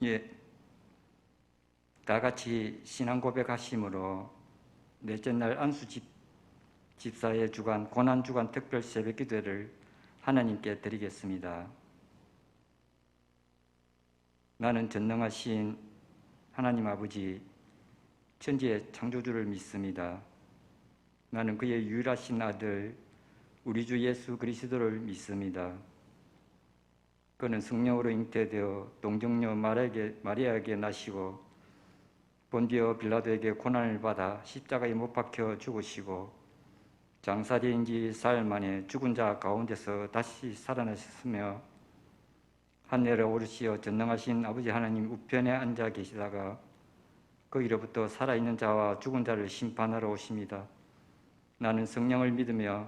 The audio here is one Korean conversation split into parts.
예, 다 같이 신앙 고백하심으로 넷째 날 안수 집사의 주간 고난 주간 특별 새벽 기도를 하나님께 드리겠습니다. 나는 전능하신 하나님 아버지 천지의 창조주를 믿습니다. 나는 그의 유일하신 아들 우리 주 예수 그리스도를 믿습니다. 그는 성령으로 잉태되어 동정녀 마리아에게 나시고 본디오 빌라도에게 고난을 받아 십자가에 못 박혀 죽으시고 장사된 지 사흘 만에 죽은 자 가운데서 다시 살아나셨으며 하늘에 오르시어 전능하신 아버지 하나님 우편에 앉아 계시다가 거기로부터 살아있는 자와 죽은 자를 심판하러 오십니다. 나는 성령을 믿으며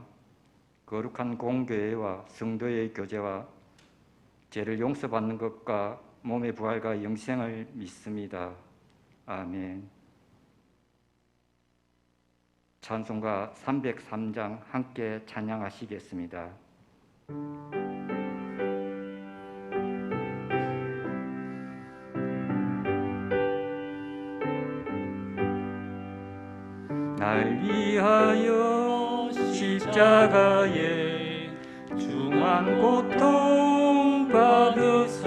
거룩한 공교회와 성도의 교제와 죄를 용서받는 것과 몸의 부활과 영생을 믿습니다. 아멘. 찬송가 303장 함께 찬양하시겠습니다. 날 위하여 십자가에 중한 고통 받으사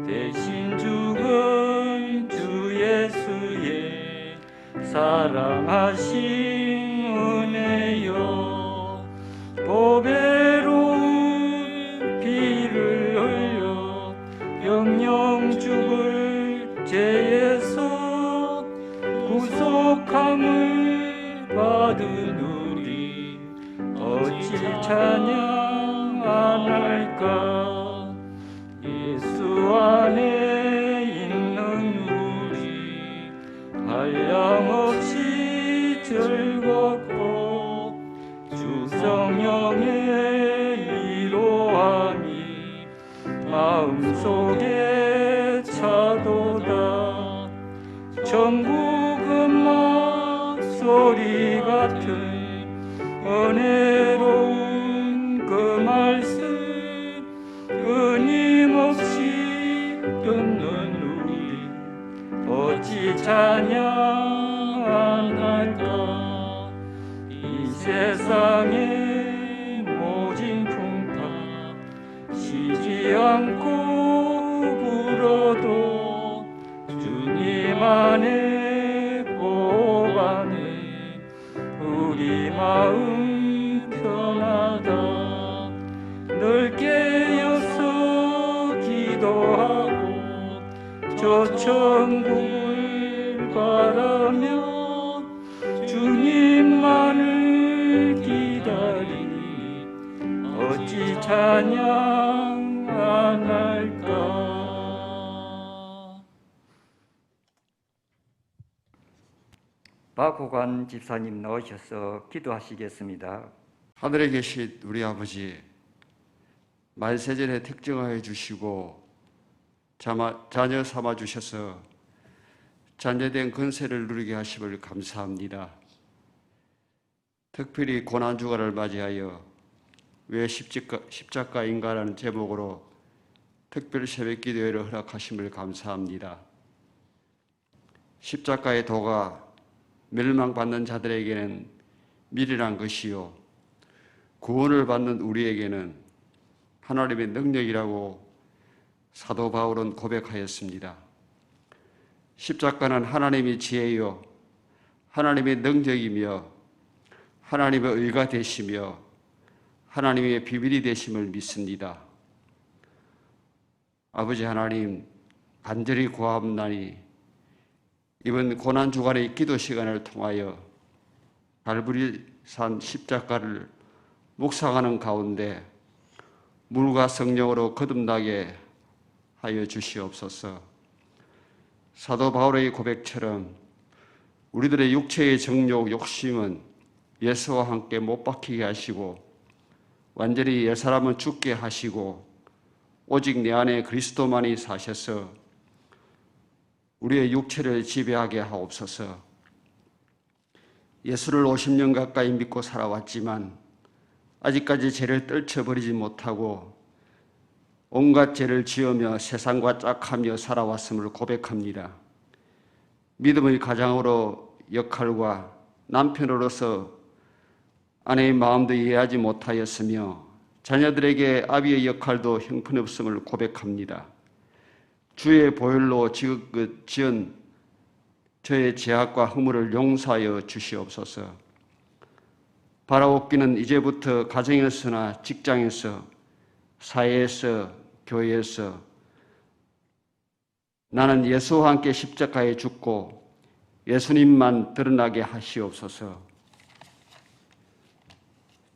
대신 죽은 주 예수의 사랑하신 은혜여 보배로운 피를 흘려 영영 죽을 죄에서 구속함을 받은 우리 어찌 찬양 안 할까. 예수 안에 있는 우리 한량없이 즐겁고 주 성령의 위로함이 마음속에 차도다. 천국은 소리 같은 은혜로운 그 말씀 끊임없이 듣는 우리 어찌 찬양 안 할까. 이 세상의 모진 풍파 쉬지 않고 불어도 주님 안에 보호하네 우리 마음 편하다. 늘 깨어서 기도하고 저 천국을 바라며 주님만을 기다리니 어찌 찬양 안 할까. 박호관 집사님 나오셔서 기도하시겠습니다. 하늘에 계신 우리 아버지, 만세전에 특정하여 주시고 자녀 삼아 주셔서 잔재된 근세를 누리게 하심을 감사합니다. 특별히 고난주간을 맞이하여 왜 십자가인가라는 제목으로 특별 새벽 기도회를 허락하심을 감사합니다. 십자가의 도가 멸망받는 자들에게는 미련한 것이요 구원을 받는 우리에게는 하나님의 능력이라고 사도 바울은 고백하였습니다. 십자가는 하나님의 지혜요 하나님의 능력이며 하나님의 의가 되시며 하나님의 비밀이 되심을 믿습니다. 아버지 하나님, 간절히 구하옵나니 이번 고난주간의 기도 시간을 통하여 갈보리산 십자가를 묵상하는 가운데 물과 성령으로 거듭나게 하여 주시옵소서. 사도 바울의 고백처럼 우리들의 육체의 정욕, 욕심은 예수와 함께 못 박히게 하시고 완전히 옛사람은 죽게 하시고 오직 내 안에 그리스도만이 사셔서 우리의 육체를 지배하게 하옵소서. 예수를 50년 가까이 믿고 살아왔지만 아직까지 죄를 떨쳐버리지 못하고 온갖 죄를 지으며 세상과 짝하며 살아왔음을 고백합니다. 믿음의 가장으로 역할과 남편으로서 아내의 마음도 이해하지 못하였으며 자녀들에게 아비의 역할도 형편없음을 고백합니다. 주의 보혈로 지은 저의 죄악과 허물을 용서하여 주시옵소서. 바라옵기는 이제부터 가정에서나 직장에서, 사회에서, 교회에서 나는 예수와 함께 십자가에 죽고 예수님만 드러나게 하시옵소서.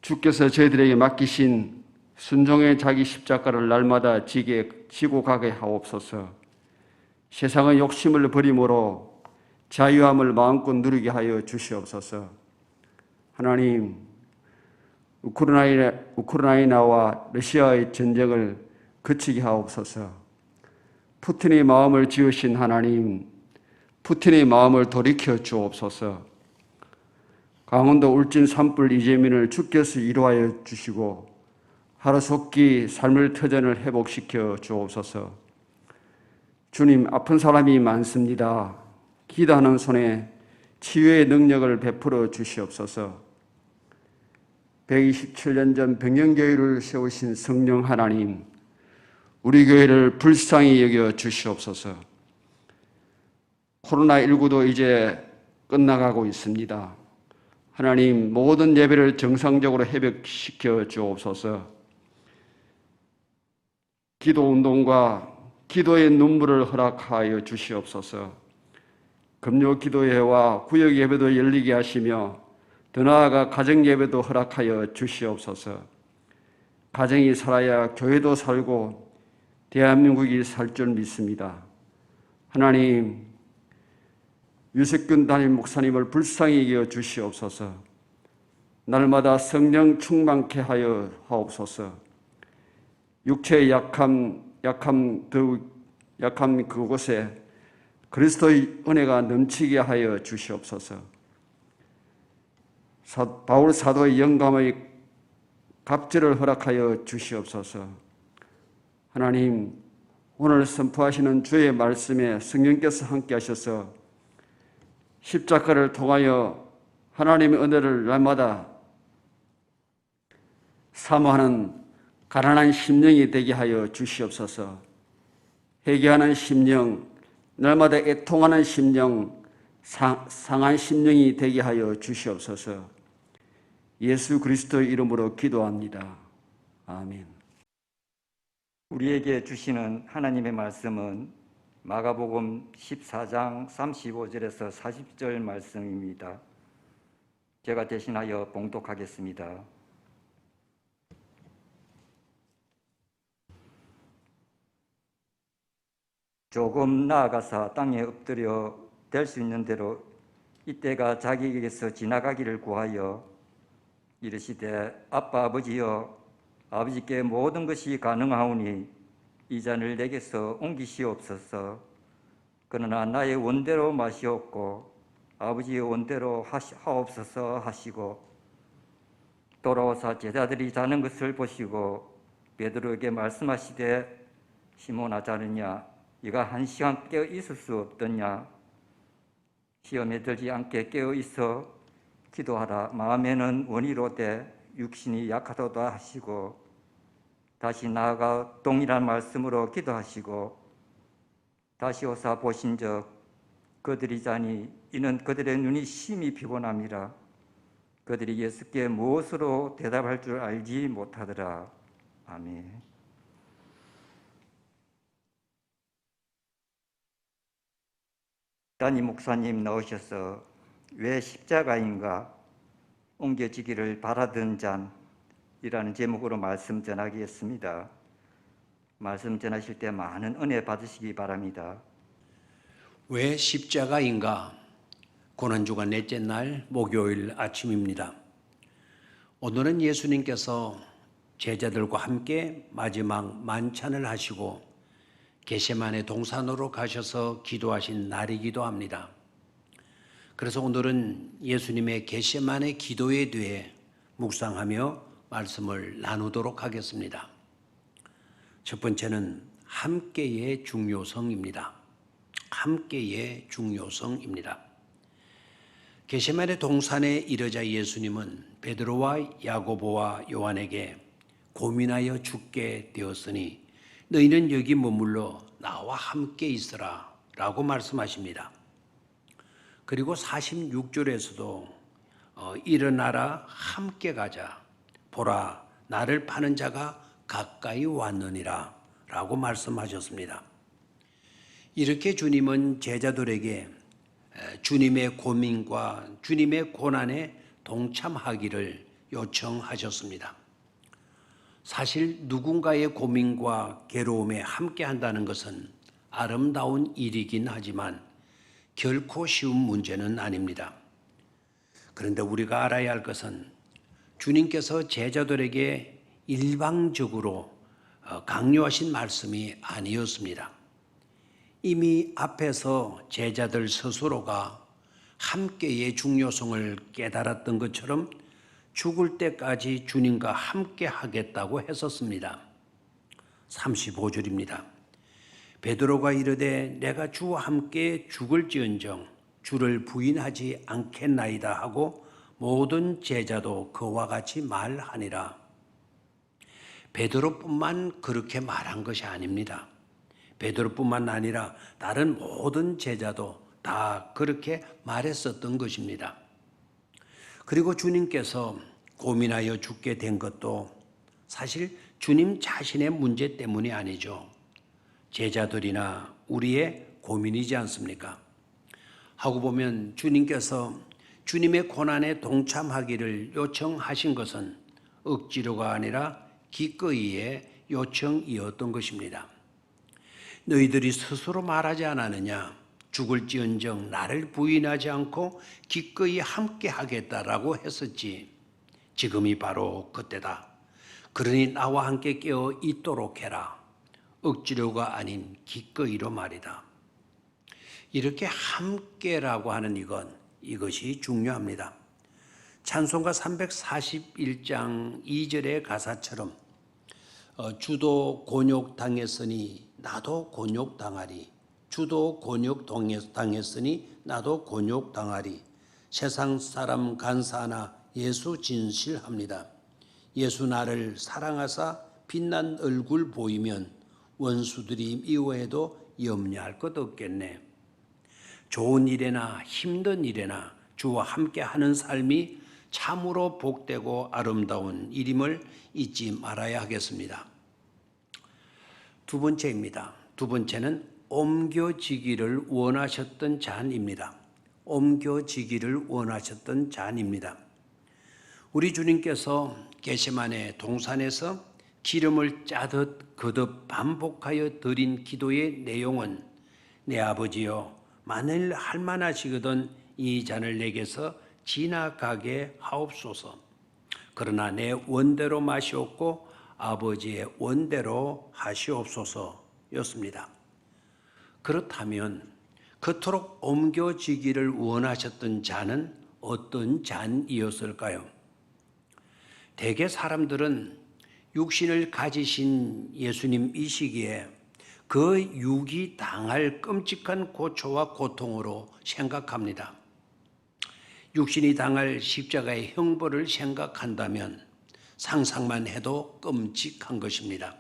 주께서 저희들에게 맡기신 순종의 자기 십자가를 날마다 지고 가게 하옵소서. 세상의 욕심을 버림으로 자유함을 마음껏 누리게 하여 주시옵소서. 하나님, 우크라이나와 러시아의 전쟁을 그치게 하옵소서. 푸틴의 마음을 지으신 하나님, 푸틴의 마음을 돌이켜 주옵소서. 강원도 울진 산불 이재민을 주께서 위로하여 주시고 하루속히 삶의 터전을 회복시켜 주옵소서. 주님, 아픈 사람이 많습니다. 기도하는 손에 치유의 능력을 베풀어 주시옵소서. 127년 전 백년교회를 세우신 성령 하나님, 우리 교회를 불쌍히 여겨 주시옵소서. 코로나19도 이제 끝나가고 있습니다. 하나님, 모든 예배를 정상적으로 회복시켜 주옵소서. 기도운동과 기도의 눈물을 허락하여 주시옵소서. 금요 기도회와 구역 예배도 열리게 하시며 더 나아가 가정 예배도 허락하여 주시옵소서. 가정이 살아야 교회도 살고 대한민국이 살 줄 믿습니다. 하나님, 유석균 담임 목사님을 불쌍히 여겨 주시옵소서. 날마다 성령 충만케 하여 하옵소서. 육체의 약함 그곳에 그리스도의 은혜가 넘치게 하여 주시옵소서. 바울 사도의 영감의 갑절을 허락하여 주시옵소서. 하나님, 오늘 선포하시는 주의 말씀에 성령께서 함께 하셔서 십자가를 통하여 하나님의 은혜를 날마다 사모하는 가난한 심령이 되게 하여 주시옵소서. 회개하는 심령, 날마다 애통하는 심령, 상한 심령이 되게 하여 주시옵소서. 예수 그리스도의 이름으로 기도합니다. 아멘. 우리에게 주시는 하나님의 말씀은 마가복음 14장 35절에서 40절 말씀입니다. 제가 대신하여 봉독하겠습니다. 조금 나아가서 땅에 엎드려 될 수 있는 대로 이때가 자기에게서 지나가기를 구하여 이르시되 아빠 아버지여, 아버지께 모든 것이 가능하오니 이 잔을 내게서 옮기시옵소서. 그러나 나의 원대로 마시옵고 아버지의 원대로 하옵소서 하시고 돌아오사 제자들이 자는 것을 보시고 베드로에게 말씀하시되 시몬아, 자느냐, 네가 1시간 깨어 있을 수 없더냐? 시험에 들지 않게 깨어 있어 기도하라. 마음에는 원이로되 육신이 약하도다 하시고 다시 나아가 동일한 말씀으로 기도하시고 다시 오사 보신즉 그들이 자니 이는 그들의 눈이 심히 피곤함이라. 그들이 예수께 무엇으로 대답할 줄 알지 못하더라. 아멘. 담임 목사님 나오셔서 왜 십자가인가 옮겨지기를 바라던 잔이라는 제목으로 말씀 전하겠습니다. 말씀 전하실 때 많은 은혜 받으시기 바랍니다. 왜 십자가인가? 고난주간 넷째 날 목요일 아침입니다. 오늘은 예수님께서 제자들과 함께 마지막 만찬을 하시고 겟세마네 동산으로 가셔서 기도하신 날이기도 합니다. 그래서 오늘은 예수님의 겟세마네 기도에 대해 묵상하며 말씀을 나누도록 하겠습니다. 첫 번째는 함께의 중요성입니다. 함께의 중요성입니다. 겟세마네 동산에 이르자 예수님은 베드로와 야고보와 요한에게 고민하여 죽게 되었으니 너희는 여기 머물러 나와 함께 있으라 라고 말씀하십니다. 그리고 46절에서도 일어나라 함께 가자 보라 나를 파는 자가 가까이 왔느니라 라고 말씀하셨습니다. 이렇게 주님은 제자들에게 주님의 고민과 주님의 고난에 동참하기를 요청하셨습니다. 사실 누군가의 고민과 괴로움에 함께 한다는 것은 아름다운 일이긴 하지만 결코 쉬운 문제는 아닙니다. 그런데 우리가 알아야 할 것은 주님께서 제자들에게 일방적으로 강요하신 말씀이 아니었습니다. 이미 앞에서 제자들 스스로가 함께의 중요성을 깨달았던 것처럼 죽을 때까지 주님과 함께 하겠다고 했었습니다. 35절입니다. 베드로가 이르되 내가 주와 함께 죽을지언정 주를 부인하지 않겠나이다 하고 모든 제자도 그와 같이 말하니라. 베드로뿐만 그렇게 말한 것이 아닙니다. 베드로뿐만 아니라 다른 모든 제자도 다 그렇게 말했었던 것입니다. 그리고 주님께서 고민하여 죽게 된 것도 사실 주님 자신의 문제 때문이 아니죠. 제자들이나 우리의 고민이지 않습니까? 하고 보면 주님께서 주님의 고난에 동참하기를 요청하신 것은 억지로가 아니라 기꺼이의 요청이었던 것입니다. 너희들이 스스로 말하지 않았느냐? 죽을지언정 나를 부인하지 않고 기꺼이 함께 하겠다라고 했었지. 지금이 바로 그때다. 그러니 나와 함께 깨어 있도록 해라. 억지로가 아닌 기꺼이로 말이다. 이렇게 함께라고 하는 이것이 중요합니다. 찬송가 341장 2절의 가사처럼 주도 곤욕당했으니 나도 곤욕당하리. 주도 곤욕당했으니 나도 곤욕당하리. 세상 사람 간사하나 예수 진실합니다. 예수 나를 사랑하사 빛난 얼굴 보이면 원수들이 미워해도 염려할 것 없겠네. 좋은 일에나 힘든 일에나 주와 함께하는 삶이 참으로 복되고 아름다운 일임을 잊지 말아야 하겠습니다. 두 번째입니다. 두 번째는 옮겨지기를 원하셨던 잔입니다. 옮겨지기를 원하셨던 잔입니다. 우리 주님께서 겟세마네 동산에서 기름을 짜듯 거듭 반복하여 드린 기도의 내용은 내 아버지여 만일 할만하시거든 이 잔을 내게서 지나가게 하옵소서. 그러나 내 원대로 마시옵고 아버지의 원대로 하시옵소서였습니다. 그렇다면 그토록 옮겨지기를 원하셨던 잔은 어떤 잔이었을까요? 대개 사람들은 육신을 가지신 예수님 이 시기에 그 육이 당할 끔찍한 고초와 고통으로 생각합니다. 육신이 당할 십자가의 형벌을 생각한다면 상상만 해도 끔찍한 것입니다.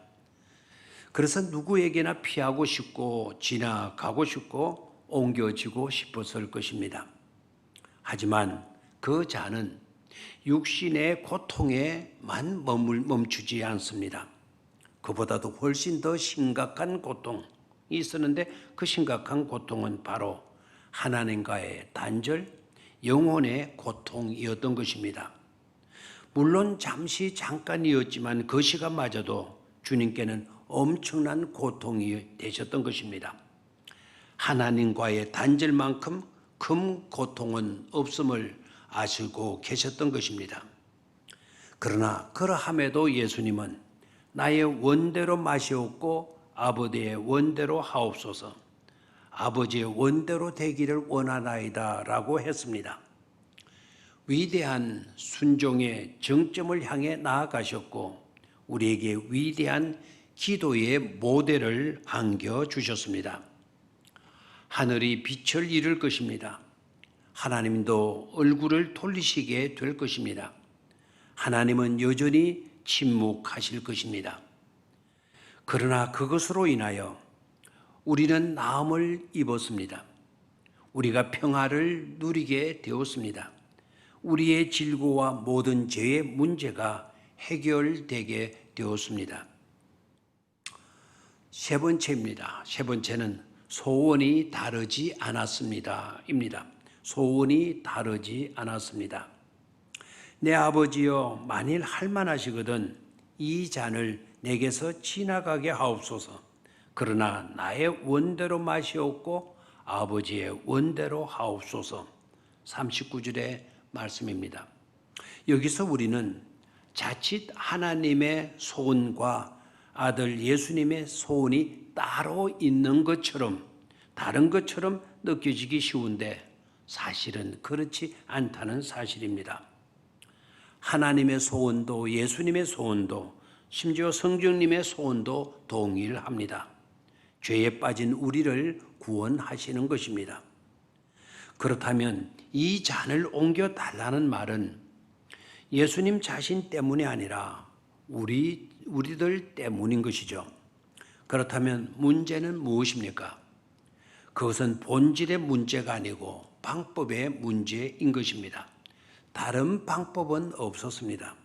그래서 누구에게나 피하고 싶고 지나가고 싶고 옮겨지고 싶었을 것입니다. 하지만 그 잔은 육신의 고통에만 멈추지 않습니다. 그보다도 훨씬 더 심각한 고통이 있었는데 그 심각한 고통은 바로 하나님과의 단절, 영혼의 고통이었던 것입니다. 물론 잠깐이었지만 그 시간마저도 주님께는 엄청난 고통이 되셨던 것입니다. 하나님과의 단절만큼 큰 고통은 없음을 아시고 계셨던 것입니다. 그러나 그러함에도 예수님은 나의 원대로 마시옵고 아버지의 원대로 하옵소서, 아버지의 원대로 되기를 원하나이다 라고 했습니다. 위대한 순종의 정점을 향해 나아가셨고 우리에게 위대한 기도의 모델을 안겨주셨습니다. 하늘이 빛을 잃을 것입니다. 하나님도 얼굴을 돌리시게 될 것입니다. 하나님은 여전히 침묵하실 것입니다. 그러나 그것으로 인하여 우리는 나음을 입었습니다. 우리가 평화를 누리게 되었습니다. 우리의 질고와 모든 죄의 문제가 해결되게 되었습니다. 세 번째입니다. 세 번째는 소원이 다르지 않았습니다. 입니다. 소원이 다르지 않았습니다. 내 아버지여, 만일 할만하시거든 이 잔을 내게서 지나가게 하옵소서. 그러나 나의 원대로 마시옵고 아버지의 원대로 하옵소서. 39절의 말씀입니다. 여기서 우리는 자칫 하나님의 소원과 아들 예수님의 소원이 따로 있는 것처럼, 다른 것처럼 느껴지기 쉬운데 사실은 그렇지 않다는 사실입니다. 하나님의 소원도 예수님의 소원도 심지어 성령님의 소원도 동일합니다. 죄에 빠진 우리를 구원하시는 것입니다. 그렇다면 이 잔을 옮겨 달라는 말은 예수님 자신 때문이 아니라 우리들 때문인 것이죠. 그렇다면 문제는 무엇입니까? 그것은 본질의 문제가 아니고 방법의 문제인 것입니다. 다른 방법은 없었습니다.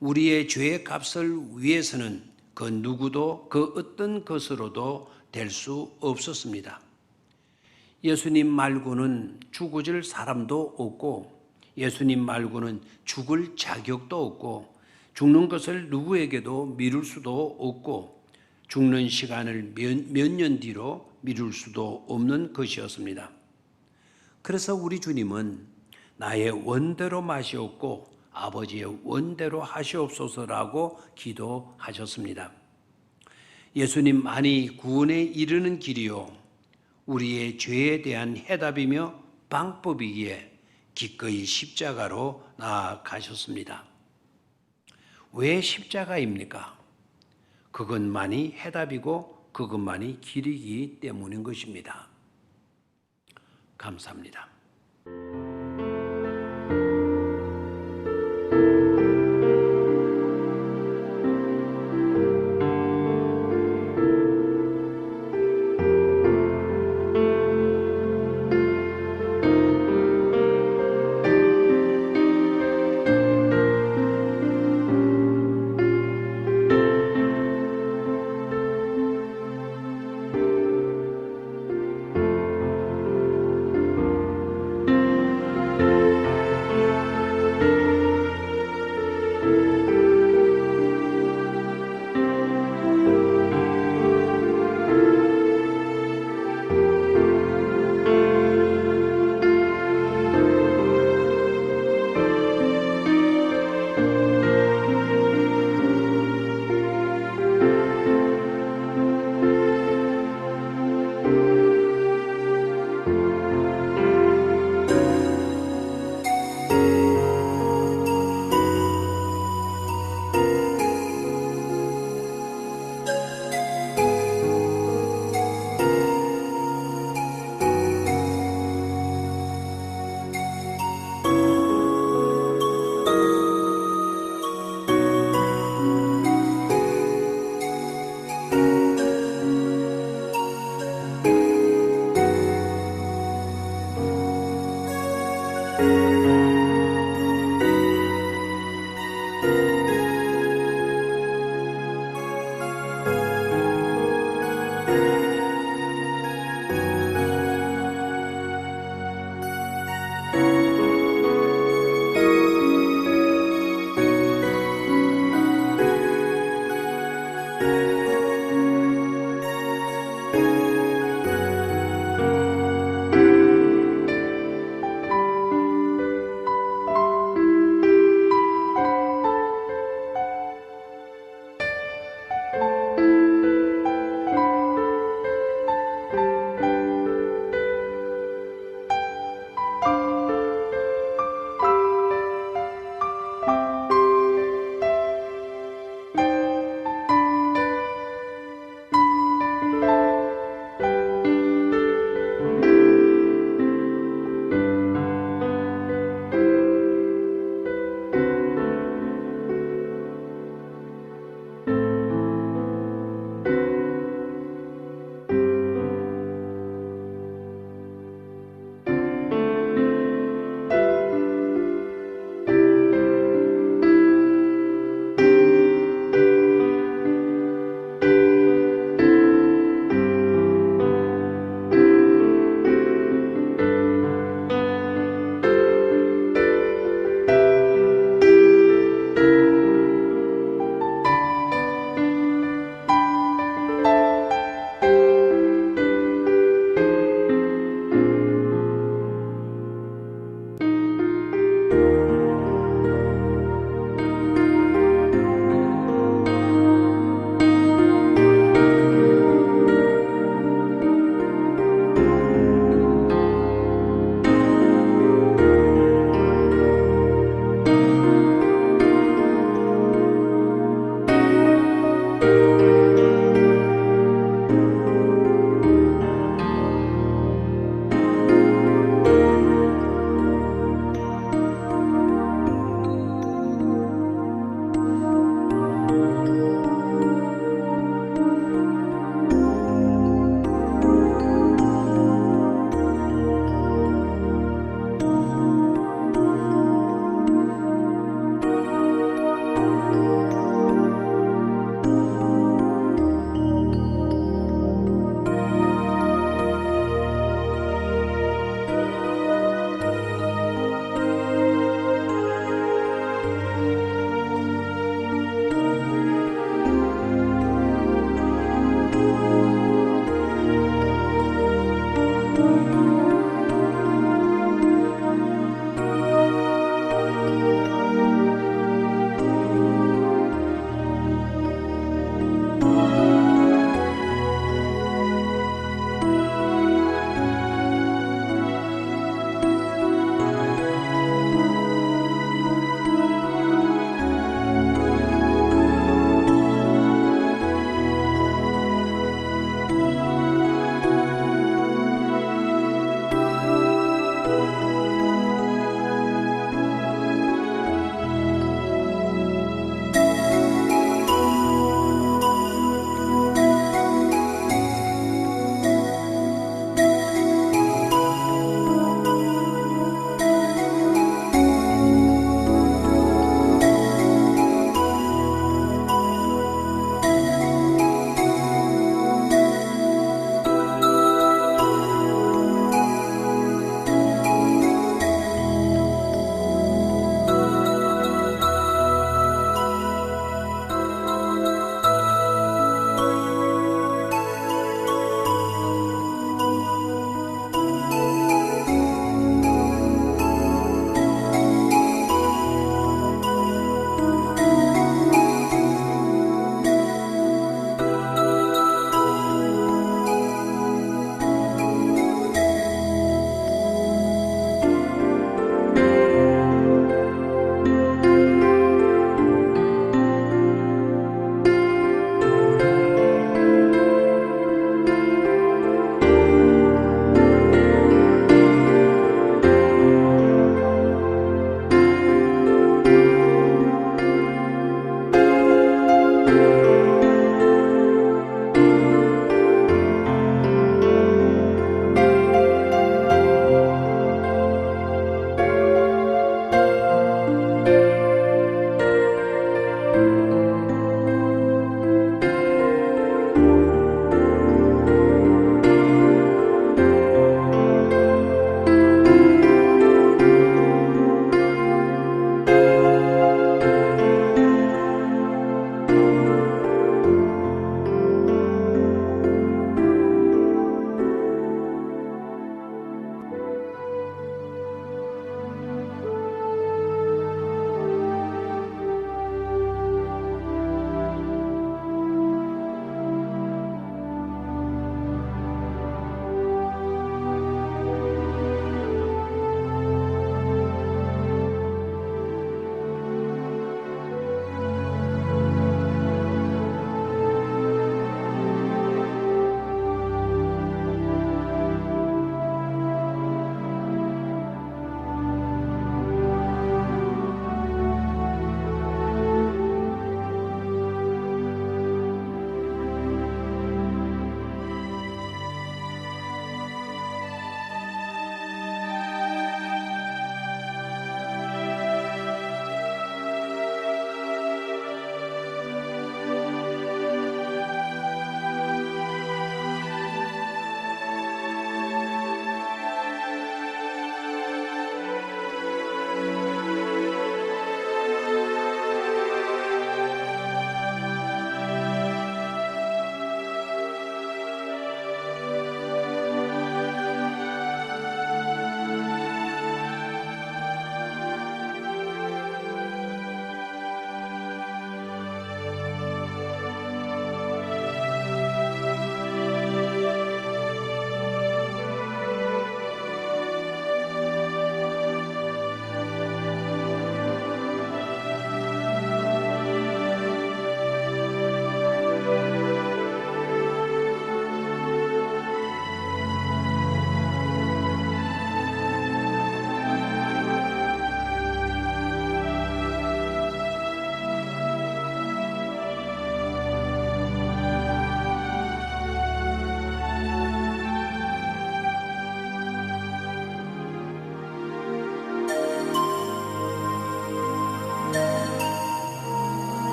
우리의 죄의 값을 위해서는 그 누구도 그 어떤 것으로도 될 수 없었습니다. 예수님 말고는 죽어질 사람도 없고 예수님 말고는 죽을 자격도 없고 죽는 것을 누구에게도 미룰 수도 없고 죽는 시간을 몇 년 뒤로 미룰 수도 없는 것이었습니다. 그래서 우리 주님은 나의 원대로 마시옵고 아버지의 원대로 하시옵소서라고 기도하셨습니다. 예수님만이 구원에 이르는 길이요 우리의 죄에 대한 해답이며 방법이기에 기꺼이 십자가로 나아가셨습니다. 왜 십자가입니까? 그것만이 해답이고 그것만이 길이기 때문인 것입니다. 감사합니다.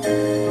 주